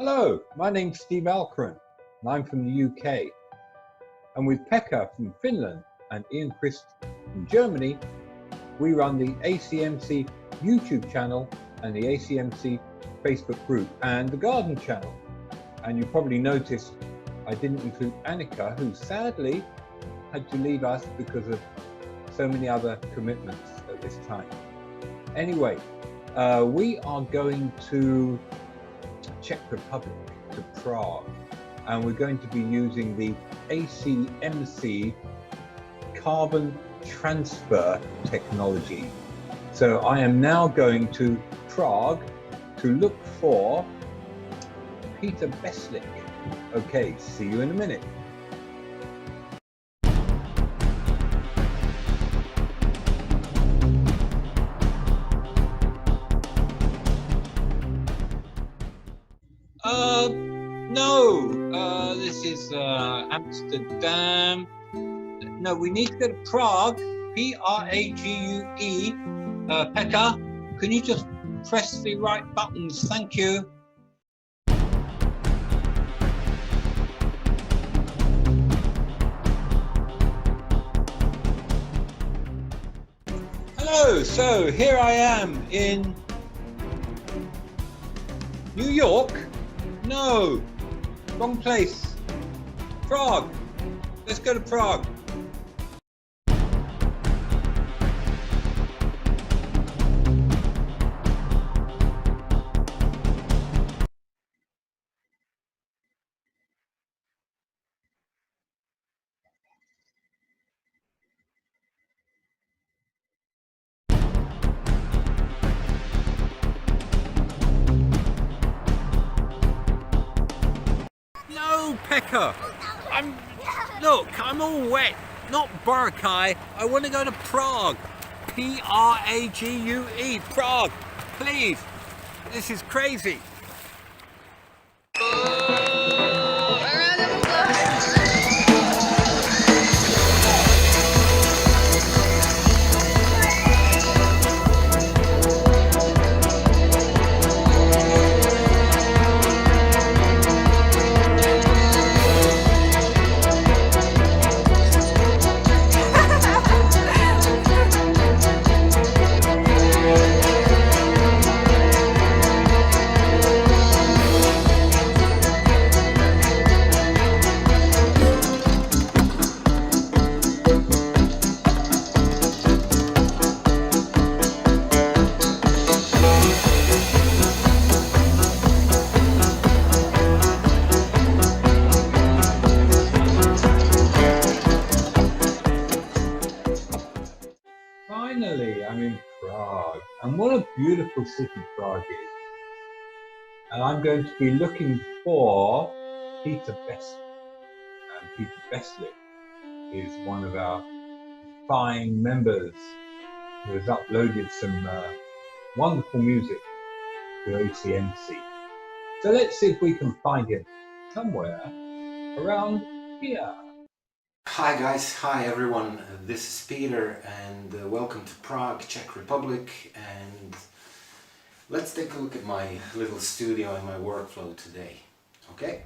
Hello, my name's Steve Alcran, and I'm from the UK. And with Pekka from Finland and Ian Christ from Germany, we run the ACMC YouTube channel and the ACMC Facebook group and the garden channel. And you probably noticed I didn't include Annika, who sadly had to leave us because of so many other commitments at this time. Anyway, we are going to Czech Republic, to Prague, and we're going to be using the ACMC carbon transfer technology. So I am now going to Prague to look for Peter Beslik. Okay, see you in a minute. No, this is Amsterdam. No, we need to go to Prague, P-R-A-G-U-E. Pekka, can you just press the right buttons? Thank you. Hello, so here I am in New York. No, wrong place. Prague. Let's go to Prague. No, Pekka. I'm all wet. Not Boracay. I want to go to Prague. P-R-A-G-U-E. Prague. Please. This is crazy. Finally, I'm in Prague, and what a beautiful city Prague is. And I'm going to be looking for Peter Beslik. And Peter Beslik is one of our fine members who has uploaded some wonderful music to ACMC. So let's see if we can find him somewhere around here. Hi guys, hi everyone, this is Peter and welcome to Prague, Czech Republic, and let's take a look at my little studio and my workflow today, okay?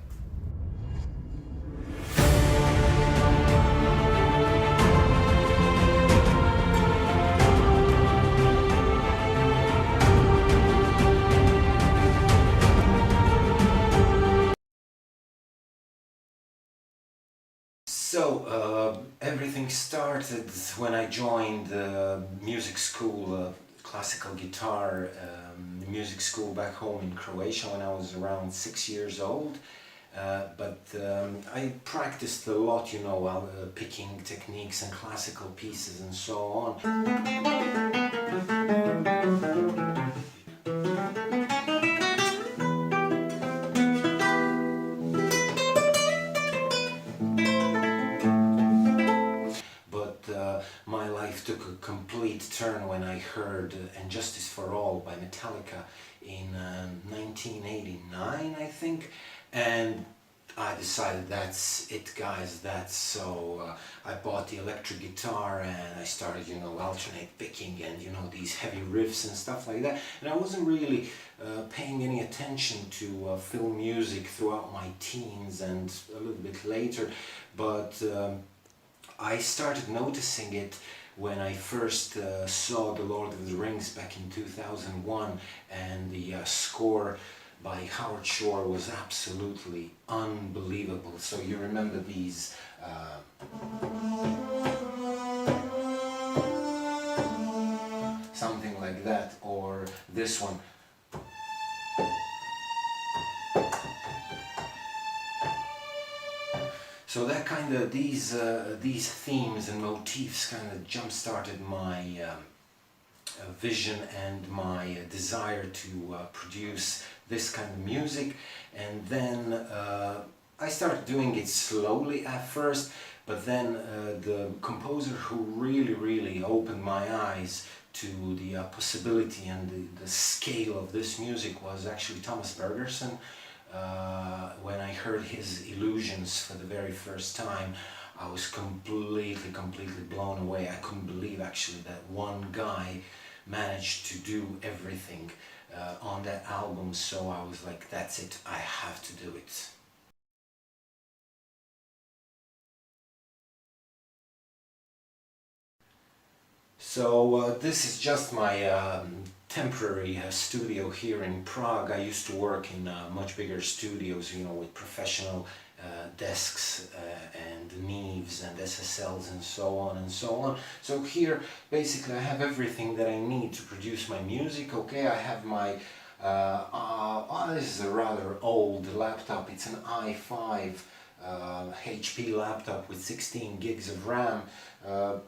So, everything started when I joined music school, classical guitar music school back home in Croatia when I was around 6 years old. But I practiced a lot, you know, picking techniques and classical pieces and so on. My life took a complete turn when I heard And Justice for All by Metallica in 1989, I think, and I decided that's it, guys. I bought the electric guitar and I started, alternate picking and these heavy riffs and stuff like that. And I wasn't really paying any attention to film music throughout my teens and a little bit later, but I started noticing it when I first saw The Lord of the Rings back in 2001, and the score by Howard Shore was absolutely unbelievable. So you remember these something like that, or this one. So that kind of, these themes and motifs kind of jump-started my vision and my desire to produce this kind of music. And then I started doing it slowly at first, but then the composer who really opened my eyes to the possibility and the scale of this music was actually Thomas Bergerson. When I heard his Illusions for the very first time, I was completely blown away. I couldn't believe actually that one guy managed to do everything on that album, so I was like, that's it, I have to do it. So this is just my temporary studio here in Prague. I used to work in much bigger studios, with professional desks and Neves and SSLs and so on and so on. So here basically I have everything that I need to produce my music. Okay, I have my this is a rather old laptop. It's an i5 HP laptop with 16 gigs of RAM.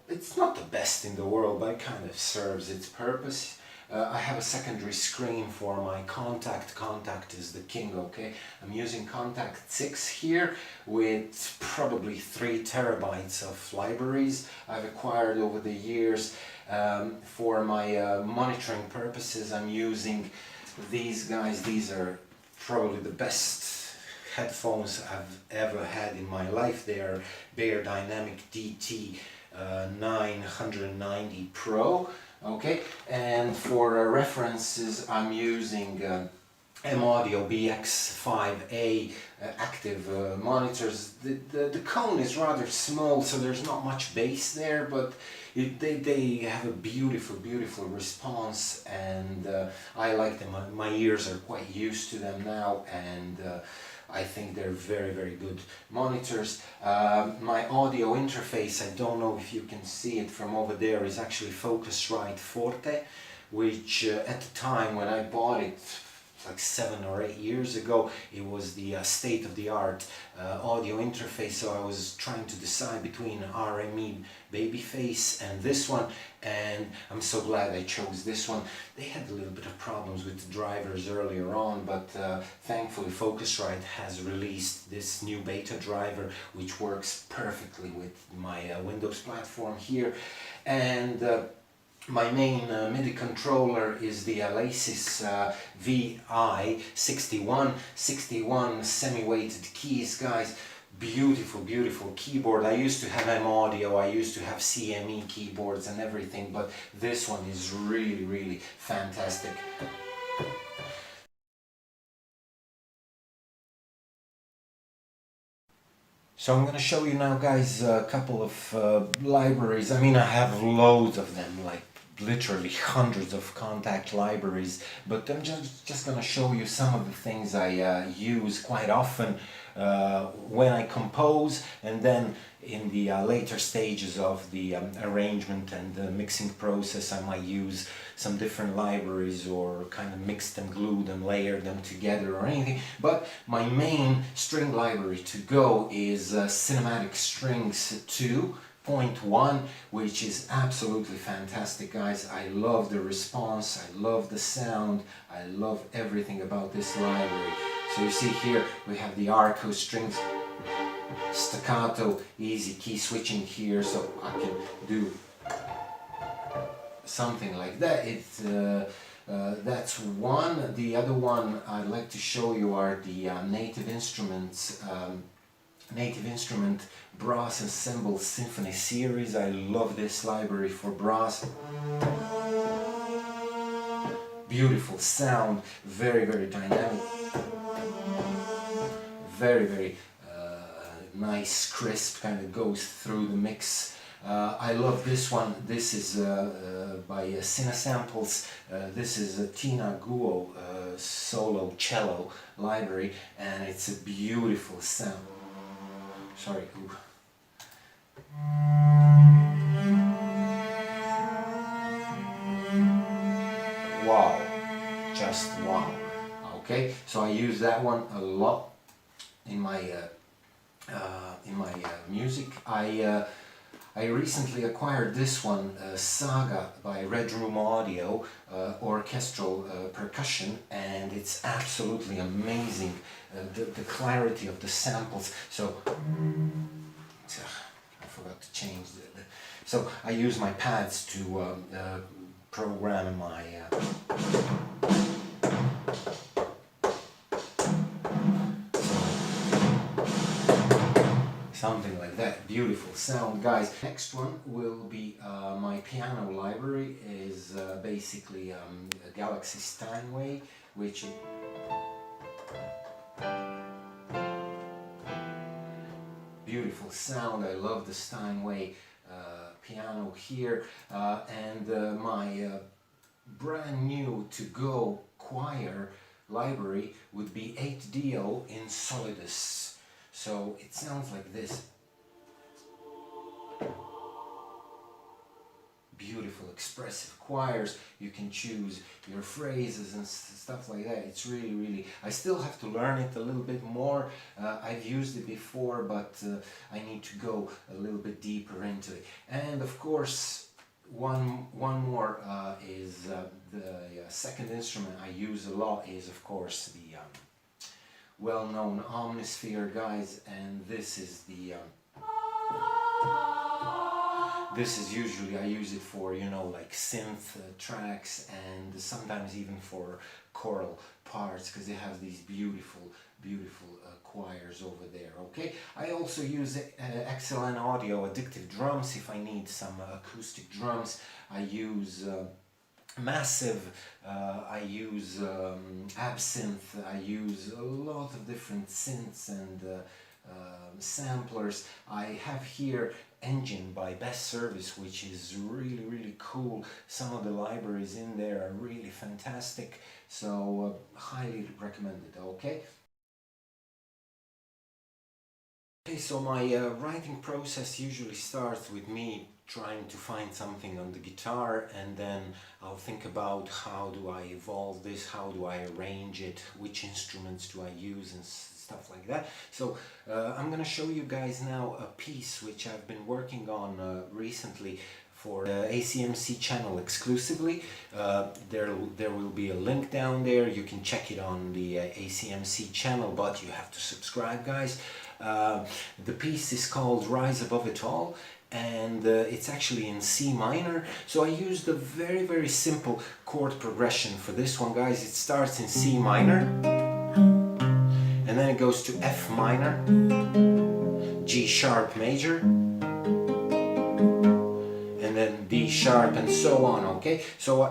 It's not the best in the world, but it kind of serves its purpose. I have a secondary screen for my Contact. Contact is the king, okay? I'm using Contact 6 here with probably 3 terabytes of libraries I've acquired over the years. For my monitoring purposes, I'm using these guys. These are probably the best headphones I've ever had in my life. They are Bear Dynamic DT 990 Pro. Okay, and for references I'm using M-Audio BX5A active monitors. The cone is rather small, so there's not much bass there, but they have a beautiful response, and I like them. My ears are quite used to them now, and I think they're very good monitors. My audio interface, I don't know if you can see it from over there, is actually Focusrite Forte, which at the time when I bought it, like 7 or 8 years ago, it was the state-of-the-art audio interface. So I was trying to decide between RME Babyface and this one, and I'm so glad I chose this one. They had a little bit of problems with the drivers earlier on, but thankfully Focusrite has released this new beta driver which works perfectly with my Windows platform here. And my main MIDI controller is the Alesis VI61 semi-weighted keys, guys. Beautiful keyboard. I used to have M-Audio, I used to have CME keyboards and everything, but this one is really fantastic. So I'm going to show you now, guys, a couple of libraries. I mean, I have loads of them, like literally hundreds of Contact libraries, but I'm just going to show you some of the things I use quite often when I compose, and then in the later stages of the arrangement and the mixing process I might use some different libraries, or kind of mix them, glue them, layer them together or anything. But my main string library to go is Cinematic Strings 2.1, which is absolutely fantastic, guys. I love the response, I love the sound, I love everything about this library. So you see here we have the Arco strings, staccato, easy key switching here, so I can do something like that. It's That's one. The other one I'd like to show you are the Native Instruments, Native Instrument Brass Ensemble Symphony Series. I love this library for brass. Beautiful sound, very, very dynamic, very, very nice, crisp, kind of goes through the mix. I love this one. This is by Cinesamples. This is a Tina Guo solo cello library, and it's a beautiful sound. Sorry. Ooh. Wow, just wow. Okay, so I use that one a lot in my music. I recently acquired this one, Saga by Red Room Audio, orchestral percussion, and it's absolutely amazing, the clarity of the samples. So I forgot to change so I use my pads to program my something like that. Beautiful sound, guys. Next one will be my piano library. Is basically a Galaxy Steinway, which beautiful sound. I love the Steinway piano here, and my brand new to-go choir library would be 8dio in Solidus. So it sounds like this. Beautiful, expressive choirs. You can choose your phrases and stuff like that. It's really, really, I still have to learn it a little bit more. I've used it before, but I need to go a little bit deeper into it. And of course, one more is the second instrument I use a lot is, of course, the well-known Omnisphere, guys, and this is the this is usually, I use it for, you know, like synth tracks, and sometimes even for choral parts, because it has these beautiful, beautiful choirs over there. Okay, I also use XLN Audio Addictive Drums if I need some acoustic drums. I use Massive, I use Absinthe, I use a lot of different synths and samplers. I have here Engine by Best Service, which is really, really cool. Some of the libraries in there are really fantastic, so highly recommended. Okay, so my writing process usually starts with me trying to find something on the guitar, and then I'll think about how do I evolve this, how do I arrange it, which instruments do I use, and stuff like that. So I'm gonna show you guys now a piece which I've been working on recently for the ACMC channel exclusively. There will be a link down there. You can check it on the ACMC channel, but you have to subscribe, guys. The piece is called Rise Above It All, and it's actually in C minor. So I used a very, very simple chord progression for this one, guys. It starts in C minor, and then it goes to F minor, G sharp major, and then D sharp, and so on. Okay, so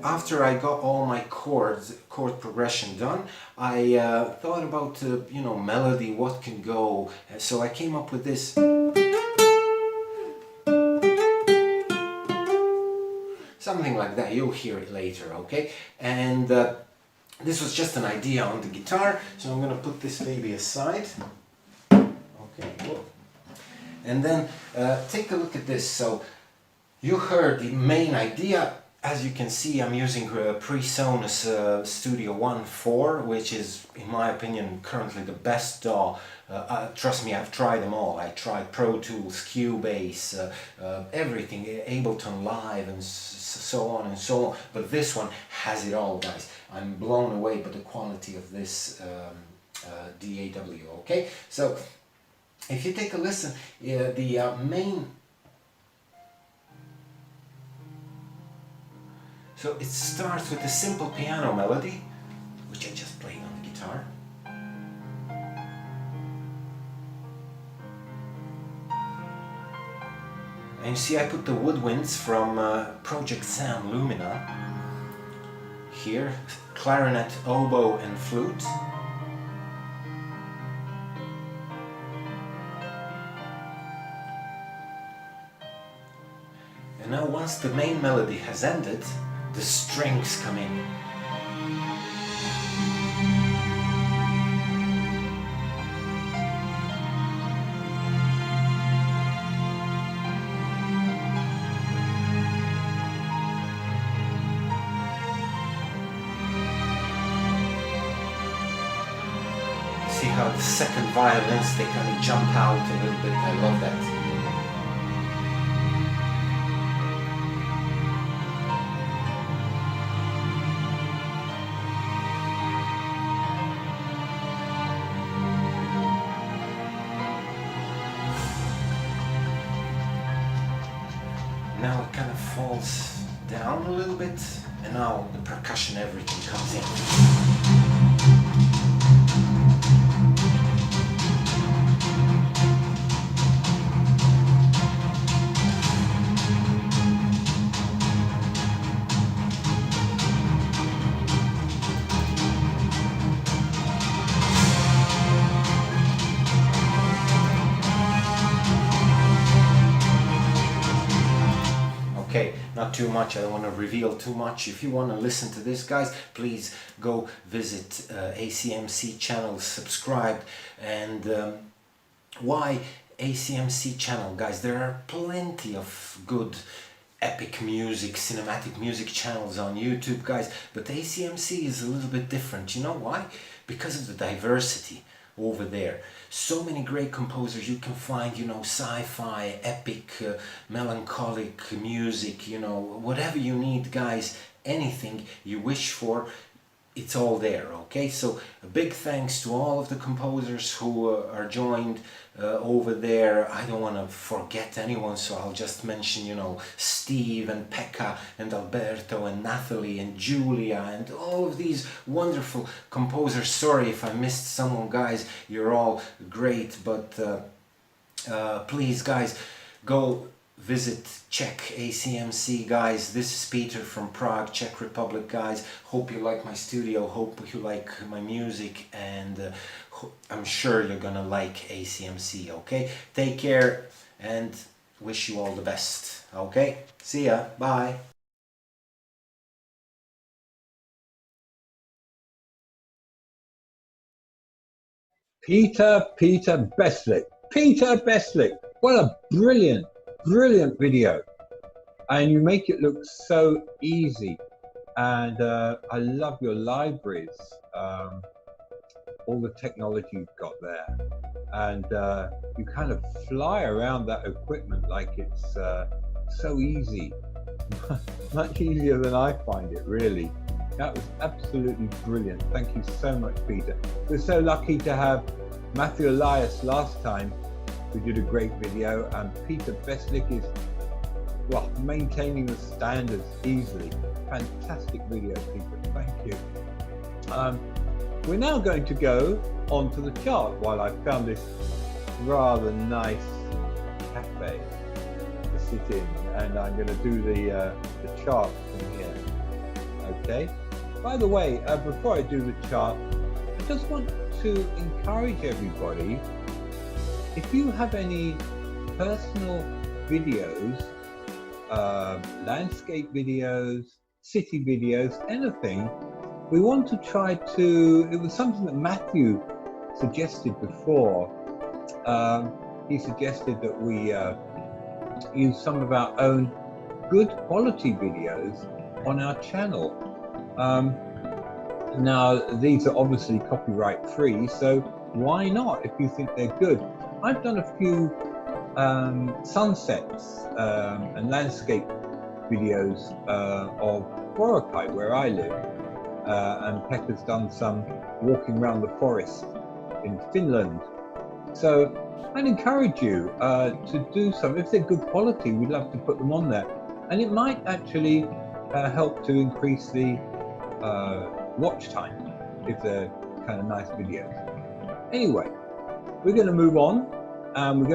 after I got all my chord progression done, I thought about you know, melody, what can go. So I came up with this. Something like that. You'll hear it later. Okay, and this was just an idea on the guitar, so I'm gonna put this baby aside. Okay, whoa. And then take a look at this. So you heard the main idea. As you can see, I'm using PreSonus Studio One 4, which is, in my opinion, currently the best DAW. Trust me, I've tried them all. I tried Pro Tools, Cubase, everything, Ableton Live, and so on and so on. But this one has it all, guys. I'm blown away by the quality of this DAW. Okay, so if you take a listen, the main. So it starts with a simple piano melody, which I just played on the guitar. And you see I put the woodwinds from Project Sam Lumina here, clarinet, oboe and flute. And now once the main melody has ended, the strings come in. See how the second violins, they kind of jump out a little bit. I love that. Now it kind of falls down a little bit, and now the percussion, everything comes in. Okay, not too much, I don't want to reveal too much. If you want to listen to this, guys, please go visit ACMC channel, subscribe. And why ACMC channel, guys? There are plenty of good epic music, cinematic music channels on YouTube, guys, but ACMC is a little bit different. You know why? Because of the diversity over there. So many great composers you can find, you know, sci-fi, epic, melancholic music, you know, whatever you need, guys, anything you wish for, it's all there. Okay, so a big thanks to all of the composers who are joined over there. I don't want to forget anyone, so I'll just mention, you know, Steve and Pekka and Alberto and Nathalie and Julia and all of these wonderful composers. Sorry if I missed someone, guys, you're all great, but please, guys, go visit, check ACMC, guys. This is Peter from Prague, Czech Republic, guys. Hope you like my studio, hope you like my music, and I'm sure you're gonna like ACMC. Okay, take care and wish you all the best. Okay, see ya, bye. Peter Beslick. Peter Beslick. What a brilliant video. And you make it look so easy. And I love your libraries. All the technology you've got there. And you kind of fly around that equipment like it's so easy. Much easier than I find it, really. That was absolutely brilliant. Thank you so much, Peter. We're so lucky to have Matthew Elias last time, who did a great video, and Peter Beslick is, well, maintaining the standards easily. Fantastic video, Peter. Thank you. We're now going to go on to the chart while I found this rather nice cafe to sit in, and I'm going to do the chart from here. Okay. By the way, before I do the chart, I just want to encourage everybody, if you have any personal videos, landscape videos, city videos, anything, we want to try to, it was something that Matthew suggested before. He suggested that we use some of our own good quality videos on our channel. Now, these are obviously copyright free, so why not if you think they're good? I've done a few sunsets and landscape videos of Boracay, where I live, and Pekka's done some walking around the forest in Finland. So I'd encourage you to do some. If they're good quality, we'd love to put them on there. And it might actually help to increase the watch time if they're kind of nice videos. Anyway, we're going to move on, and we're going